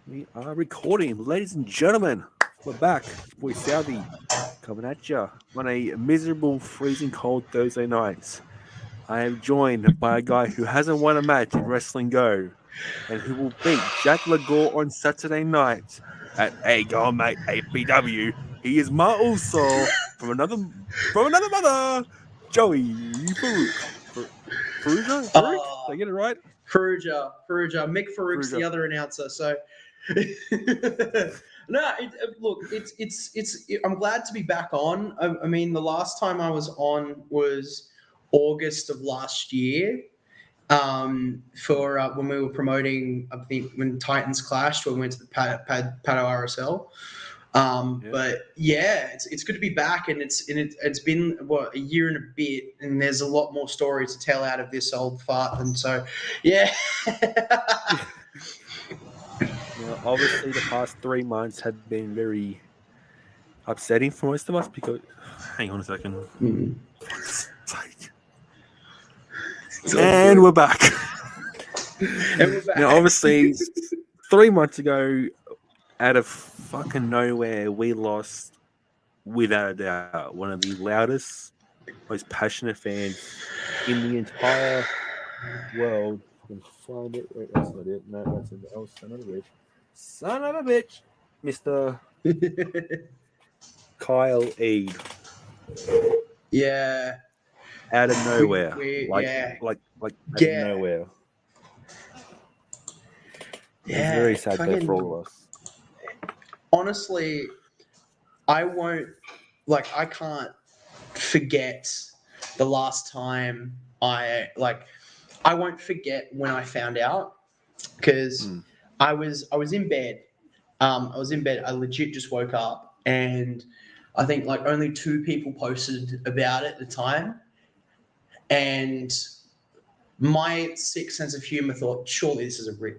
We are recording, ladies and gentlemen. We're back. It's boy Southie coming at you on a miserable, freezing cold Thursday night. I am joined by a guy who hasn't won a match in Wrestling Go and who will beat Jack Lagor on Saturday night at A Go Mate APW. He is my also from another mother, Joey Farouk. Faruja? Farouk? Did I get it right? Faruja. Mick Farouk's the Faruja. other announcer. So, no, look, it's. I'm glad to be back on. I mean, the last time I was on was August of last year. For when we were promoting, I think when Titans clashed, when we went to the Pado RSL. But yeah, it's good to be back, and it's been a year and a bit, and there's a lot more stories to tell out of this old fart, and so yeah. Now, obviously, the past 3 months have been very upsetting for most of us because. Hang on a second. Fuck's sake. And we're back. And we're back. Now, obviously, 3 months ago, out of fucking nowhere, we lost, without a doubt, one of the loudest, most passionate fans in the entire world. I can find it. Wait, that's not it. No, that's it. Oh, son of a bitch. Son of a bitch. Mr. Kyle Eade. Yeah. Out of nowhere. Like out of nowhere. Yeah. It's very sad day for all of us. Honestly, I can't forget the last time I won't forget when I found out, because I was in bed. I was in bed. I legit just woke up, and I think like only 2 people posted about it at the time, and my sick sense of humor thought, surely this is a rib.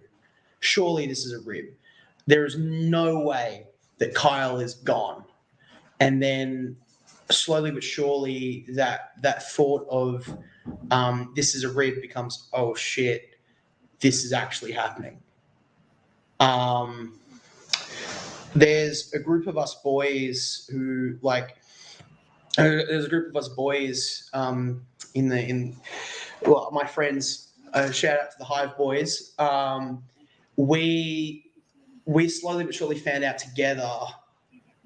Surely this is a rib. There is no way that Kyle is gone. And then slowly but surely that thought of this is a rib becomes, oh shit, this is actually happening. There's a group of us boys who my friends, shout out to the Hive boys. We slowly but surely found out together,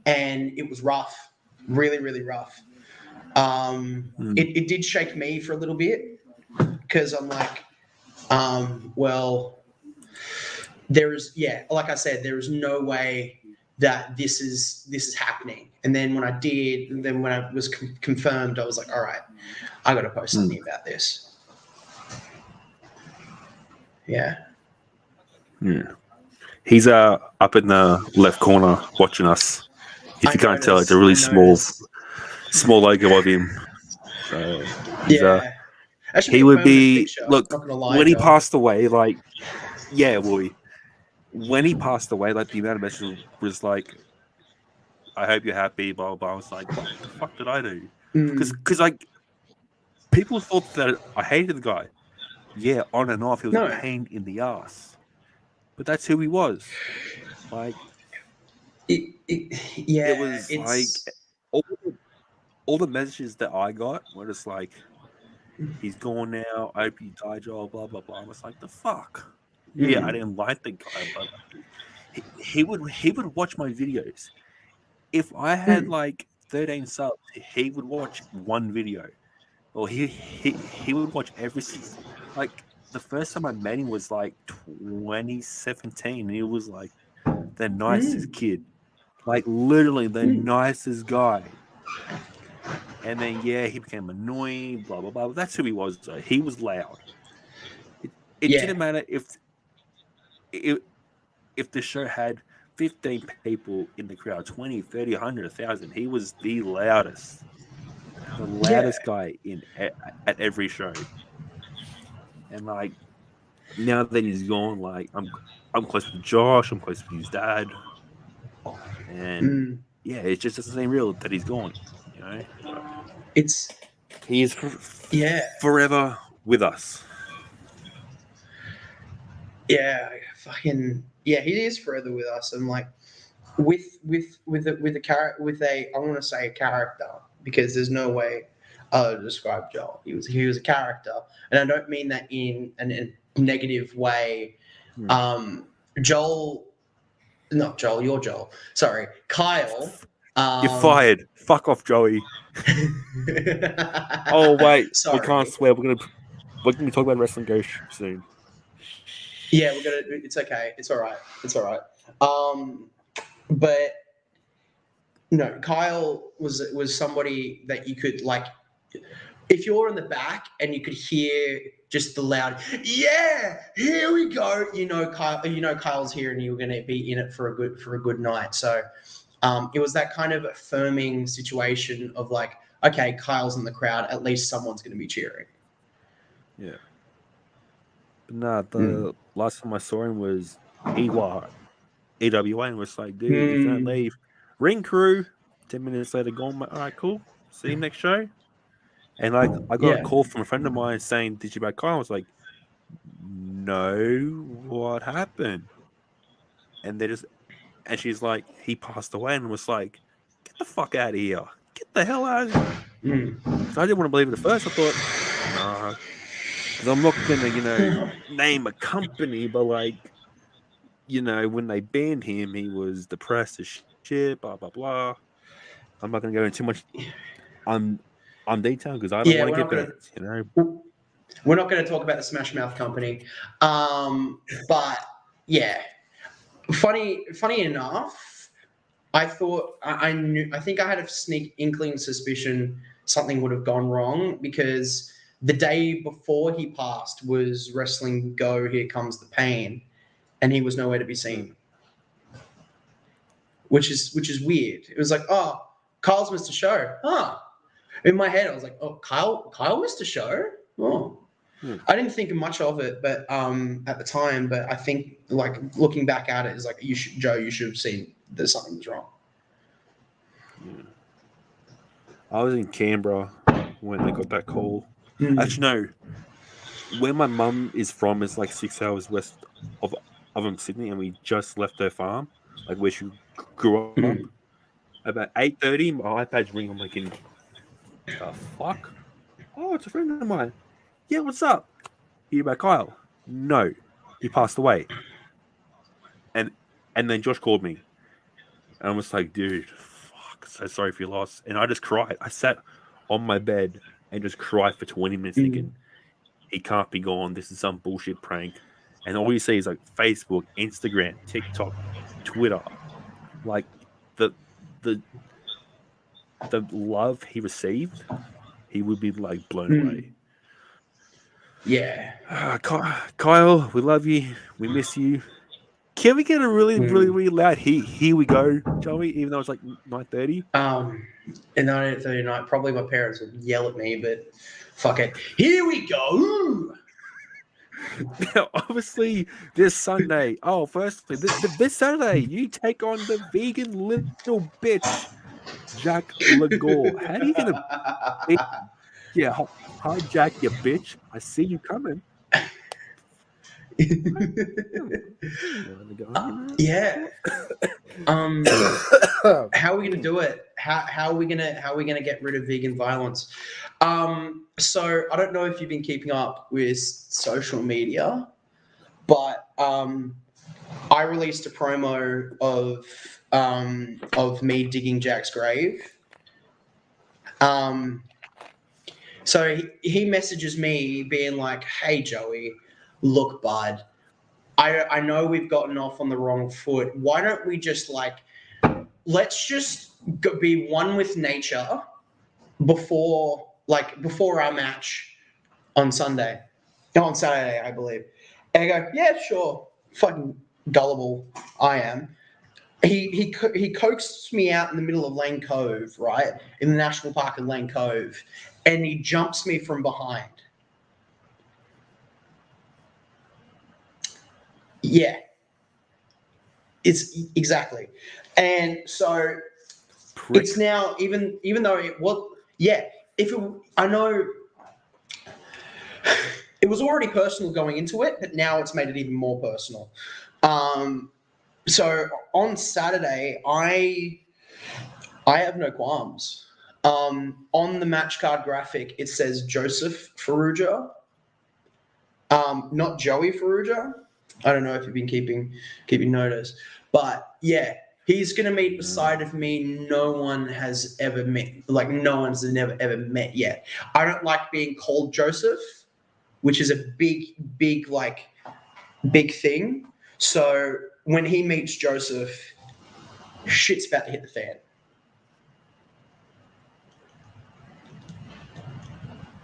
and it was rough, really, really rough. It did shake me for a little bit, because I'm like, well, like I said, there is no way that this is happening. And then when I did, then when I was confirmed, I was like, all right, I got to post something about this. Yeah. He's up in the left corner watching us. If you can't tell, it's a really small logo of him. So yeah. He would be picture, look when he passed away. Like, yeah, boy. When he passed away, like the amount of messages was like, "I hope you're happy." Blah blah. Blah. I was like, "What the fuck did I do?" Because like people thought that I hated the guy. Yeah, on and off, he was a pain in the ass. But that's who he was. Like, it was like all the messages that I got were just like, "He's gone now. I hope you die, Joel." Blah blah blah. I was like, "The fuck." Yeah, I didn't like the guy, but he would watch my videos. If I had like 13 subs, he would watch one video, or he would watch every like. The first time I met him was like 2017, and he was like the nicest kid, like literally the nicest guy. And then he became annoying, blah blah blah. That's who he was. Though. He was loud. It didn't matter if the show had 15 people in the crowd, 20, 30, 100, 1,000. He was the loudest guy at every show. And like now that he's gone, like I'm close with Josh, I'm close with his dad, and it just doesn't seem real that he's gone. You know, he is forever with us. Yeah, fucking yeah, he is forever with us, and like with a I want to say a character because there's no way to describe Joel. He was a character, and I don't mean that in a negative way. Hmm. Um, Joel, not Joel, you're Joel. Sorry, Kyle. You're fired. Fuck off, Joey. Oh wait, we can't Sorry. swear. We're gonna be talking about wrestling ghost soon. Yeah, we're gonna. It's okay. It's all right. It's all right. But no, Kyle was somebody that you could like. If you're in the back and you could hear just the loud, yeah, here we go. Kyle. Kyle's here, and you're going to be in it for a good night. So, it was that kind of affirming situation of like, okay, Kyle's in the crowd. At least someone's going to be cheering. Yeah. But nah, the last time I saw him was EWA, EWA, and was like, dude, if you don't Mm, leave, ring crew. 10 minutes later, gone. All right, cool. See you next show. And like, I got a yeah. call from a friend of mine saying, "Did you back Kyle?" I was like, "No, what happened?" And and she's like, "He passed away," and was like, "Get the fuck out of here! Get the hell out of here!" Mm. Because I didn't want to believe it at first. I thought, nah, because I'm not gonna, name a company, but like, when they banned him, he was depressed as shit. Blah blah blah. I'm not gonna go into too much on detail because I don't Yeah, want to get banned. we're not going to talk about the Smash Mouth company. But yeah, funny enough, I thought I knew. I think I had a sneak inkling suspicion something would have gone wrong because the day before he passed was Wrestling Go. Here Comes the Pain, and he was nowhere to be seen, Mm. which is weird. It was like, oh, Kyle's missed a show. Huh. In my head, I was like, oh, Kyle missed a show. Oh, Hmm. I didn't think much of it, but at the time, but I think like looking back at it is like Joe, you should have seen that something was wrong. Yeah. I was in Canberra when I got that call. Actually, Mm. no. Where my mum is from is like 6 hours west of Sydney, and we just left her farm, like where she grew up. Mm. About 8:30, my iPad's ringing. I'm like, the fuck? Oh, it's a friend of mine. Yeah, what's up? Hear about Kyle? No, he passed away. And then Josh called me, and I was like, dude, fuck, so sorry for your loss. And I just cried. I sat on my bed and just cried for 20 minutes, Mm. thinking, he can't be gone. This is some bullshit prank. And all you see is like Facebook, Instagram, TikTok, Twitter. Like the the the love he received, he would be like blown Mm. away. Yeah. Kyle, we love you. We miss you. Can we get a really, really, Mm. really loud here we go, Joey, even though it's like 9:30? Um, and then at 39, probably my parents would yell at me, but fuck it. Here we go. Now, obviously, this Sunday. Oh, firstly, this Saturday, you take on the vegan little bitch, Jack Lagor. How are you gonna beat? Yeah, hi Jack, you bitch. I see you coming. Wanna go home Yeah. now? How are we gonna do it? How are we gonna get rid of vegan violence? So I don't know if you've been keeping up with social media, but I released a promo of me digging Jack's grave. Um, so he messages me being like, "Hey Joey, look, bud, I know we've gotten off on the wrong foot. Why don't we just like let's just be one with nature before our match on Sunday, no, on Saturday, I believe." And I go, "Yeah, sure." Fucking gullible I am. He coaxed me out in the middle of Lane Cove, right in the national park in Lane Cove, and he jumps me from behind. Yeah, it's exactly, and so it's Prick. now even though it was yeah. If it, I know it was already personal going into it, but now it's made it even more personal. So on Saturday, I have no qualms. On the match card graphic, it says Joseph Ferrugia, not Joey Ferrugia. I don't know if you've been keeping notice, but yeah, he's gonna meet the side of me no one has ever met, like no one's never ever met yet. I don't like being called Joseph, which is a big thing. So when he meets Joseph, shit's about to hit the fan.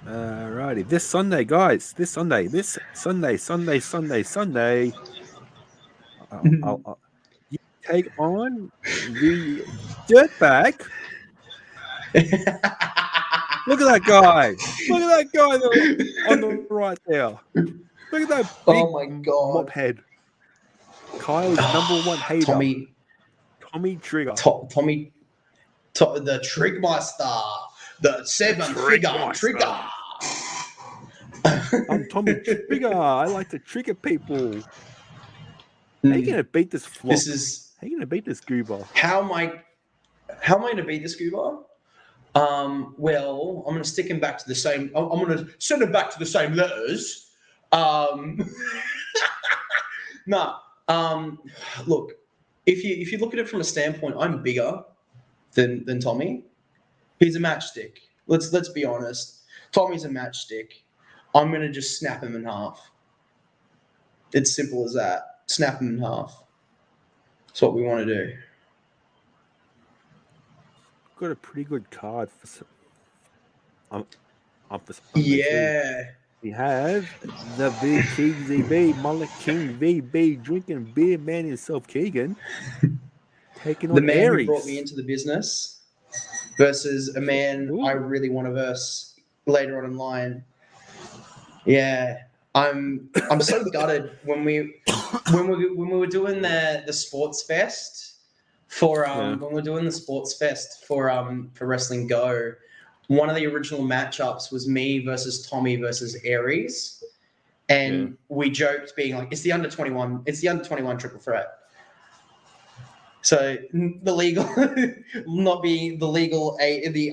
Alrighty, this Sunday, guys. This Sunday. You take on the dirtbag. Look at that guy. Look at that guy on the right there. Look at that big Oh my god, mop head. Kyle's number one hater. Tommy Trigger. Tommy, the Trigmeister, the seven-figure trigger. I'm Tommy Trigger. I like to trigger people. How are you gonna beat this flop? How are you gonna beat this goober? How am I gonna beat this goober? Well, I'm gonna stick him back to the same. I'm gonna send him back to the same letters. No. Look, if you look at it from a standpoint, I'm bigger than Tommy. He's a matchstick. Let's be honest. Tommy's a matchstick. I'm gonna just snap him in half. It's simple as that. Snap him in half. That's what we want to do. Got a pretty good card for Sunday. Yeah. We have the big King ZB, Mullet King VB, drinking beer man himself, Keegan, taking on the man Aries. who brought me into the business versus a man I really want to verse later on in line. Yeah, I'm so gutted when we were doing the sports fest for when we were doing the sports fest for Wrestling Go. One of the original matchups was me versus Tommy versus Aries, and we joked being like, it's the under 21 triple threat. So the legal, not being the legal,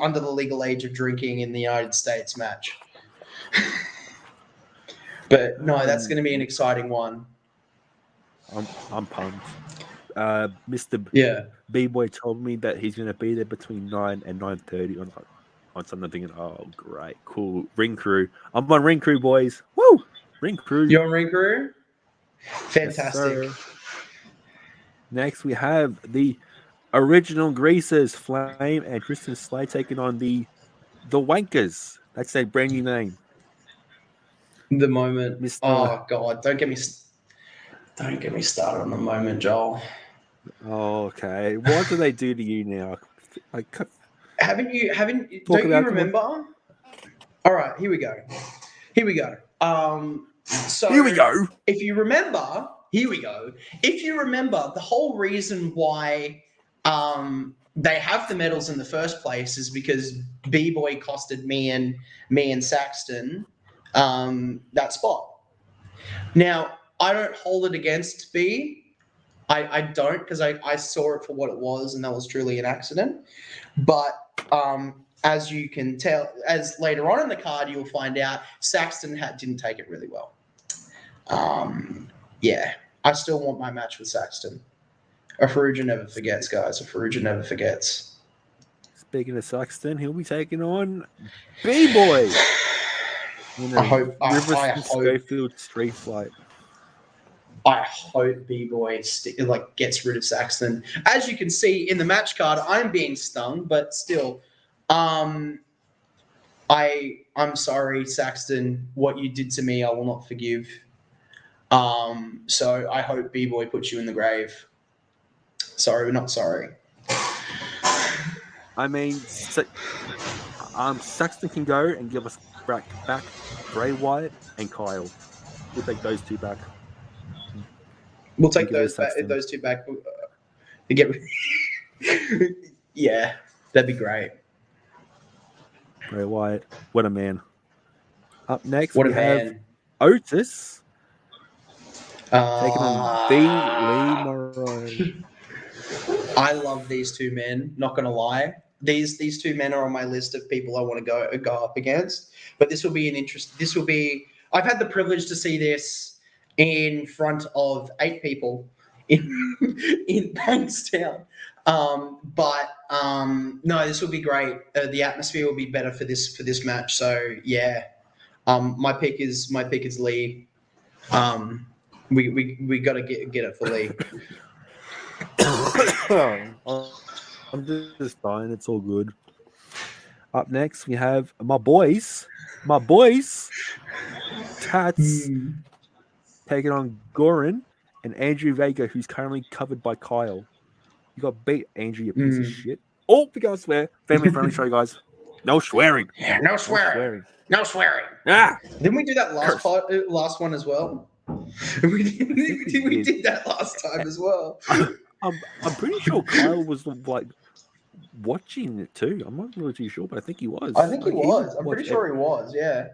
under the legal age of drinking in the United States match. But no, that's going to be an exciting one. I'm pumped. Mr. B-Boy told me that he's going to be there between 9 and 9:30 on something. Thinking, oh, great, cool, ring crew. I'm on ring crew, boys. Woo, ring crew. You're on ring crew. Fantastic. Yes, next, we have the original Greasers, Flame and Tristan Slay taking on the Wankers. That's their brand new name. The moment. Mr. Oh God! Don't get me started on the moment, Joel. Oh, okay. What do they do to you now? Like, don't you remember? All right, here we go. So here we go. If you remember, the whole reason why they have the medals in the first place is because B-Boy costed me and Saxton that spot. Now, I don't hold it against B. I don't, because I saw it for what it was, and that was truly an accident. But as you can tell, as later on in the card, you'll find out Saxton didn't take it really well. Yeah, I still want my match with Saxton. A Ferrugia never forgets, guys. A Ferrugia never forgets. Speaking of Saxton, he'll be taking on B-Boy. I hope Schofield street fight. I hope B-Boy gets rid of Saxton. As you can see in the match card, I'm being stung, but still, I'm sorry, Saxton. What you did to me, I will not forgive. So I hope B-Boy puts you in the grave. Sorry, not sorry. I mean, Saxton can go and give us back Bray Wyatt and Kyle. We'll take those two back. We'll take those two back. Yeah, that'd be great. Bray Wyatt, what a man. Up next, what a man. Otis taking on the Lee Morrow. I love these two men. Not gonna lie, these two men are on my list of people I want to go up against. But this will be an interest. This will be. I've had the privilege to see this in front of 8 people in in Bankstown. No, this will be great. The atmosphere will be better for this match. So yeah, my pick is Lee. We got to get it for Lee. I'm just dying. It's all good. Up next, we have my boys, Tats, taking on Goran and Andrew Vega, who's currently covered by Kyle. You got beat, Andrew, you piece of shit. Oh, we can't swear. Family friendly show, guys. No swearing. Yeah, no swearing. No swearing. Ah, didn't we do that last one as well? we did that last time as well. I'm pretty sure Kyle was like watching it too. I'm not really too sure, but I think he was. I think he was. I'm pretty sure he was. Yeah.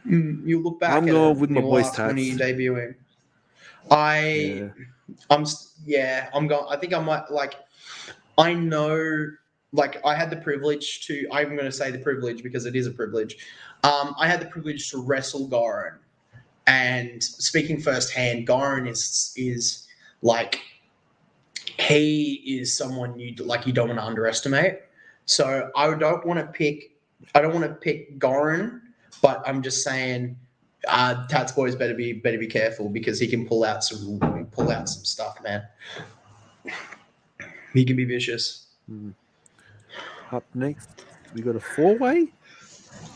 You look back. I'm going with my boys' Tats. When are you debuting? I'm going. I think I might like. I know. Like I had the privilege to. I'm going to say the privilege because it is a privilege. I had the privilege to wrestle Goran, and speaking firsthand, Goran is like he is someone you don't want to underestimate. So I don't want to pick Goran, but I'm just saying Tats boys better be careful because he can pull out some stuff, man. He can be vicious. Up next, we got a 4-way.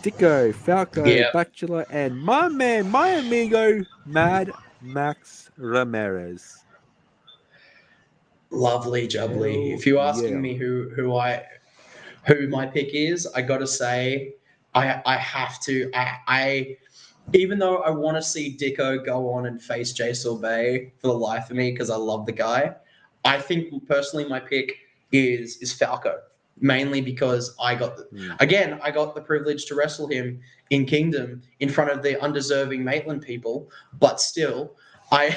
Dicko, Falco, Bachelor, and my man, my amigo, Mad Max Ramirez. Lovely jubbly. If you're asking me who my pick is, I gotta say I have to. I even though I want to see Dicko go on and face Jay Sorbet for the life of me because I love the guy, I think personally my pick is Falco. Mainly because I got the privilege to wrestle him in Kingdom in front of the undeserving Maitland people, but still, no,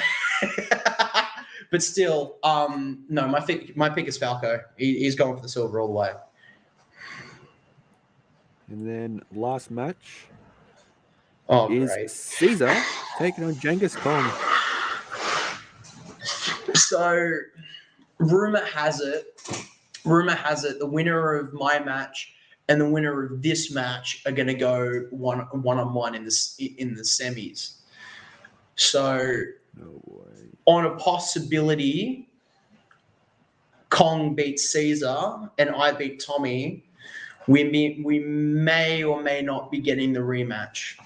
my pick is Falco. He's going for the silver all the way. And then last match is great. Caesar taking on Genghis Khan. So, rumor has it, the winner of my match and the winner of this match are going to go one-on-one in the semis. So, no way. On a possibility, Kong beats Caesar and I beat Tommy, we may or may not be getting the rematch.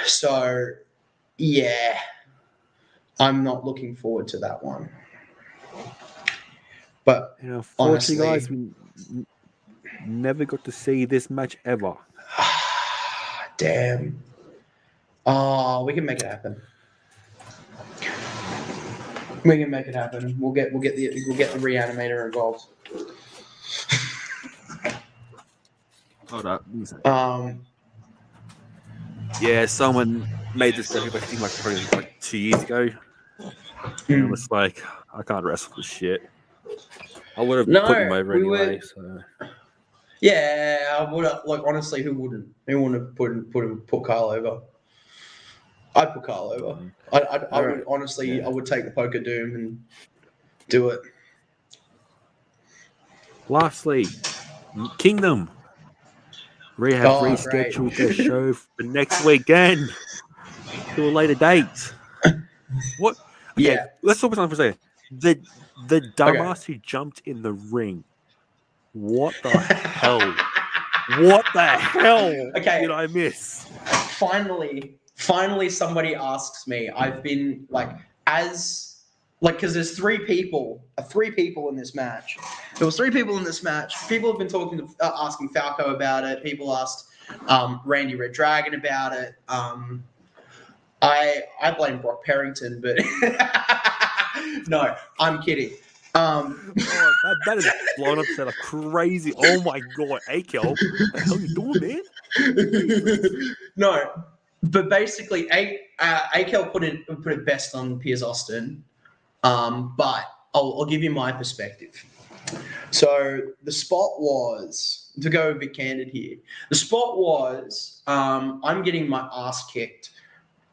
So, yeah, I'm not looking forward to that one. But unfortunately, guys, we never got to see this match ever. Damn. Oh, we can make it happen. We can make it happen. We'll get the reanimator involved. Hold up. Yeah, someone made this graphic, I think, probably 2 years ago. And it was like, I can't wrestle this shit. I would have put him over anyway. So. Yeah, I would have. Like, honestly, who wouldn't? Who wouldn't have put Kyle over? I'd put Kyle over. I would honestly. I would take the Poker Doom and do it. Lastly, Kingdom. We have rescheduled their show for next weekend to a later date. What? Okay, yeah. Let's talk about something for a second. The dumbass who jumped in the ring. What the hell? What the hell did I miss? Finally, somebody asks me. I've been because there's 3 people in this match. There was 3 people in this match. People have been asking Falco about it. People asked Randy Red Dragon about it. I blame Brock Parrington, but no, I'm kidding. That is blown up to a crazy. Oh my god, Akel, what the hell are you doing, man? No, but basically, Akel put it best on Piers Austin. But I'll give you my perspective. So the spot was, to go a bit candid here, the spot was I'm getting my ass kicked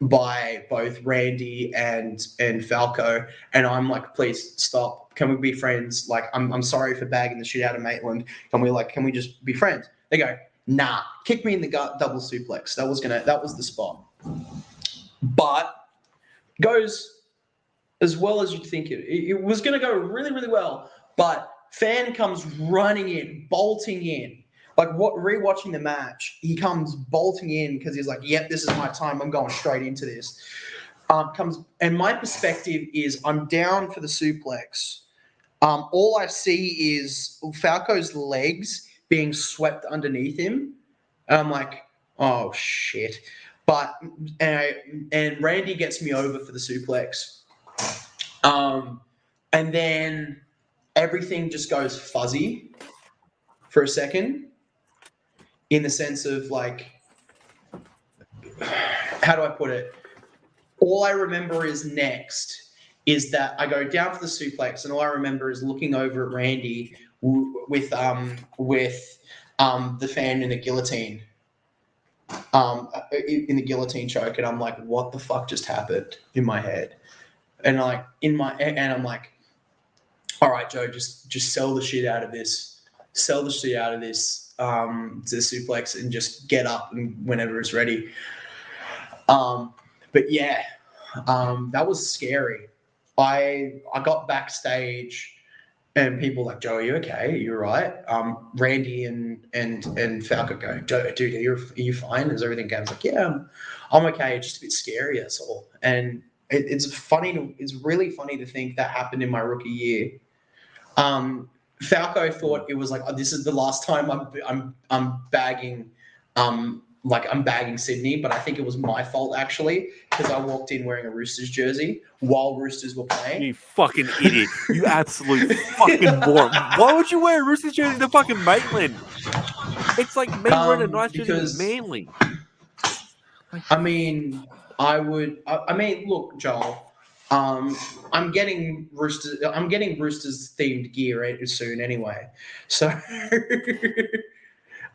by both Randy and Falco, and I'm like, please stop. Can we be friends? Like, I'm sorry for bagging the shit out of Maitland. Can we just be friends? They go, nah, kick me in the gut, double suplex. That was the spot. But goes as well as you'd think it was going to go really, really well. But Fan comes running in, bolting in. Like rewatching the match, he comes bolting in because he's like, "Yep, this is my time. I'm going straight into this." And my perspective is, I'm down for the suplex. All I see is Falco's legs being swept underneath him, and I'm like, "Oh shit!" But and Randy gets me over for the suplex. And then everything just goes fuzzy for a second, in the sense of like, how do I put it? All I remember is that I go down for the suplex, and all I remember is looking over at Randy with the Fan in the guillotine, in the guillotine choke, and I'm like, what the fuck just happened in my head? And I'm like, all right, Joe, just sell the shit out of this. Sell the shit out of this to suplex and just get up and whenever it's ready. But yeah, that was scary. I got backstage and people were like, Joe, are you okay? You're right. Randy and Falco go, Joe, dude, are you fine? Is everything okay? I was like, yeah, I'm okay. It's just a bit scary, that's all. And it's really funny to think that happened in my rookie year. Falco thought it was like, oh, this is the last time I'm bagging I'm bagging Sydney, but I think it was my fault actually, because I walked in wearing a Roosters jersey while Roosters were playing. You fucking idiot! You absolute fucking moron! Why would you wear a Roosters jersey to fucking Maitland? It's like me wearing a nice jersey to Manly. I mean, look, Joel. I'm getting Roosters themed gear soon anyway. So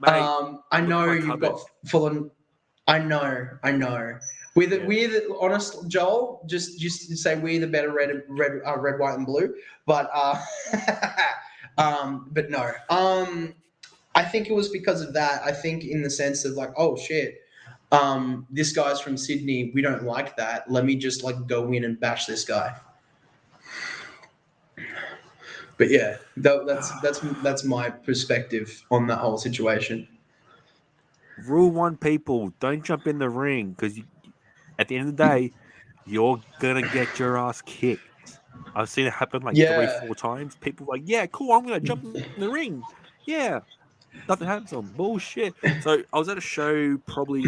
Mate, I know you've got full on. I know. We're the honest, Joel. Just say we're the better red, white, and blue. But but no. I think it was because of that. I think in the sense of like, oh shit, this guy's from Sydney. We don't like that. Let me just like go in and bash this guy. But yeah, that's my perspective on that whole situation. Rule 1, people, don't jump in the ring because at the end of the day, you're gonna get your ass kicked. I've seen it happen like 3-4 times. People are like, yeah, cool, I'm gonna jump in the ring. Yeah, nothing happens on bullshit. So I was at a show probably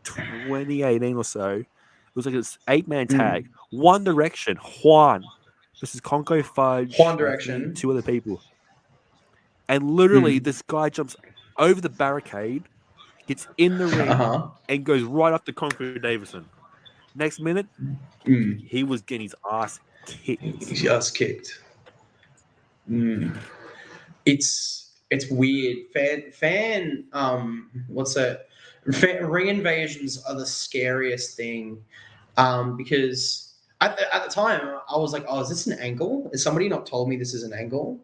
2018 or so. It was like this 8-man tag. One Direction, Juan versus Conco Fudge, Juan Direction, and 2 other people. And literally, this guy jumps over the barricade, gets in the ring, and goes right up to Conco Davison. Next minute, he was getting his ass kicked. His ass kicked. It's weird. Fan what's that? Ring invasions are the scariest thing, because at the time I was like, oh, is this an angle? Has somebody not told me this is an angle?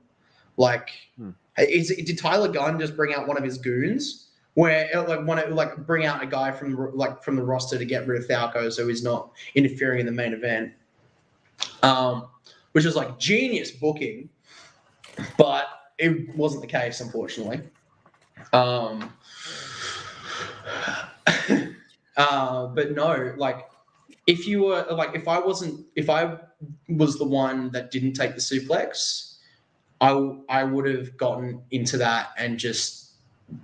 Like, did Tyler Gunn just bring out one of his goons? Where bring out a guy from the roster to get rid of Falco, so he's not interfering in the main event, which is like genius booking, but it wasn't the case, unfortunately. But no, like if you were like if I was the one that didn't take the suplex, I would have gotten into that and just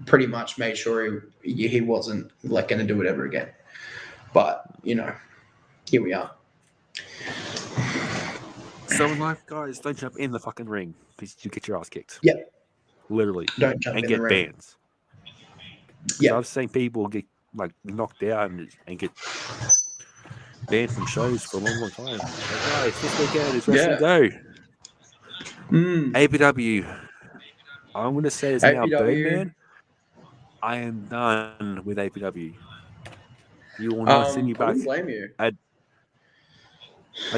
pretty much made sure he wasn't like going to do it ever again. But here we are. So in life, guys, don't jump in the fucking ring because you get your ass kicked. Yep. Literally. Don't jump and in get the ring. bans. Yeah. I've seen people get like knocked out and get banned from shows for a long, long time. So guys, this weekend is Wrestling Yeah. Go. Mm. APW. I'm gonna say this now, APW. Birdman. I am done with APW. You will not see me I back. wouldn't blame you. I'd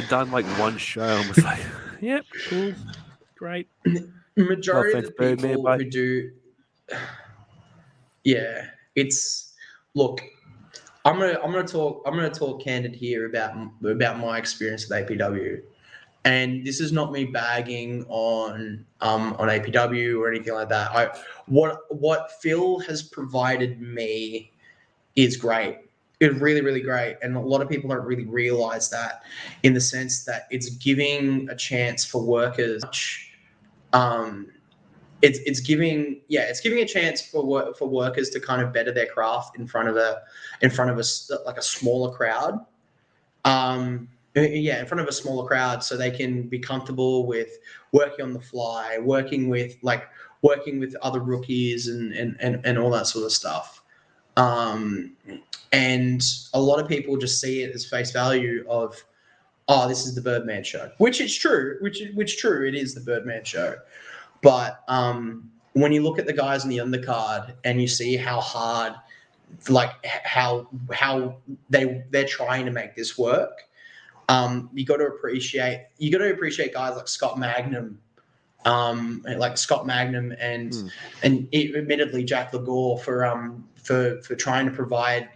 done like one show and was like, yep, cool, great. No Majority of offense, the Birdman, people but who do, yeah, it's look. I'm gonna talk candid here about my experience with APW, and this is not me bagging on APW or anything like that. What Phil has provided me is great. It's really, really great. And a lot of people don't really realize that in the sense that it's giving a chance for workers. Um, it's giving a chance for workers to kind of better their craft in front of a like a smaller crowd. Yeah, in front of a smaller crowd, so they can be comfortable with working on the fly, working with other rookies and all that sort of stuff. Um, and a lot of people just see it as face value of, oh, this is the Birdman show, which is true, which true, it is the Birdman show. But when you look at the guys in the undercard and you see how hard, like how they're trying to make this work, you got to appreciate guys like Scott Magnum, and hmm, admittedly Jack Lagor for trying to provide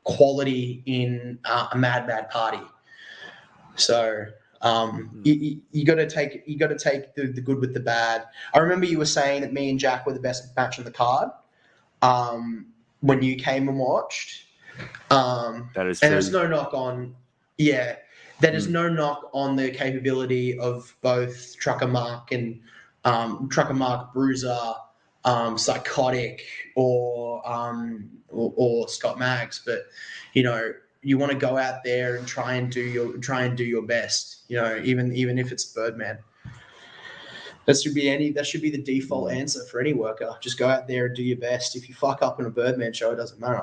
quality in a mad party. So hmm. you got to take the good with the bad. I remember you were saying that me and Jack were the best match on the card when you came and watched. That is And there's true. no knock on, yeah, there is Hmm. no knock on the capability of both Trucker Mark Bruiser, Psychotic, or Scott Maggs, but you know you want to go out there and try and do your best. Even if it's Birdman. That should be the default Hmm. answer for any worker. Just go out there and do your best. If you fuck up in a Birdman show, it doesn't matter.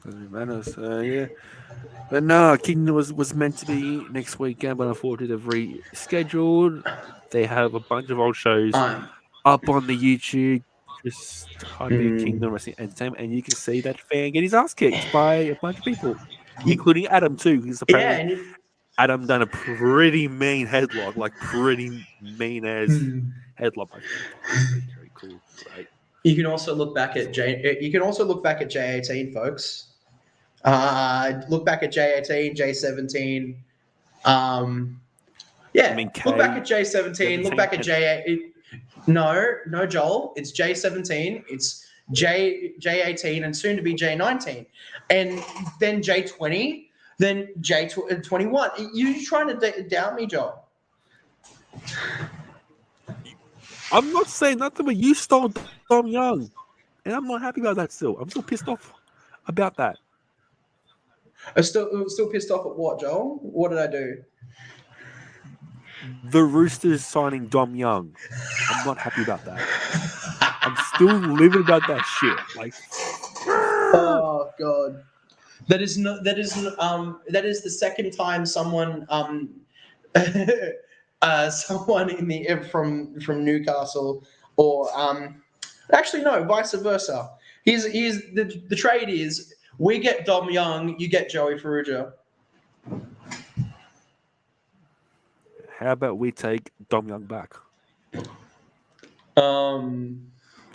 Doesn't matter. So yeah. But no, Kingdom was meant to be next weekend, but unfortunately they've rescheduled. They have a bunch of old shows Um, up on the YouTube. Just type in mm, Kingdom Wrestling Entertainment, and you can see that fan get his ass kicked by a bunch of people, you, including Adam too. Because yeah, apparently Adam done a pretty mean headlock, like pretty mean as mm. headlock. I was like, oh, sweet, very cool, great. You can also look back at So J. You can also look back at J18, folks. Look back at J18, J17. Um, you yeah, mean look back at K J17. Look 17? back at J8. No, no, Joel. It's J17. It's J18 and soon to be J19, and then J20, then J21. You trying to doubt me, Joel? I'm not saying nothing, but you stole Dom Young, and I'm not happy about that. I'm still pissed off about that. I'm still pissed off at what, Joel? What did I do? The Roosters signing Dom Young. I'm not happy about that. I'm still living about that shit. Like, Oh God. That is the second time someone someone from Newcastle or actually no, vice versa. Here's the trade is we get Dom Young, you get Joey Ferrugia. how about we take Dom Young back? Um,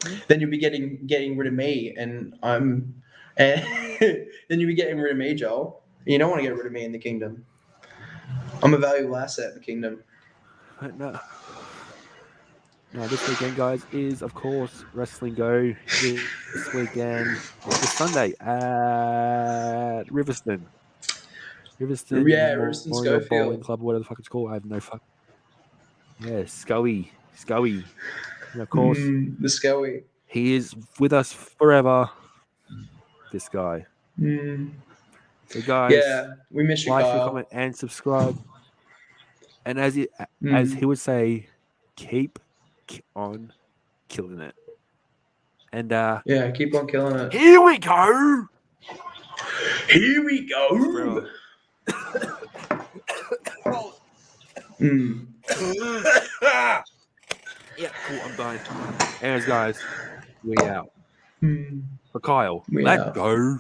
Hmm? then you'll be getting rid of me, and then you'll be getting rid of me, Joel. You don't want to get rid of me in the kingdom. I'm a valuable asset in the kingdom. No, no. This weekend, guys, is of course Wrestling Go. This weekend, well, this Sunday at Riverston Yeah, Royston Memorial Bowling Schofield. Club, whatever the fuck it's called. I have no fuck. Yeah, Scully, and of course The Scully. he is with us forever. This guy. Mm. So, guys, Yeah, we miss you, like, share, comment, Kyle. and subscribe. And as he Mm. would say, keep on killing it. And Yeah, keep on killing it. here we go. Here we go. Forever. Mm. Yeah, cool. I'm done. Anyways, guys, we out. Mm. For Kyle, We let out. go.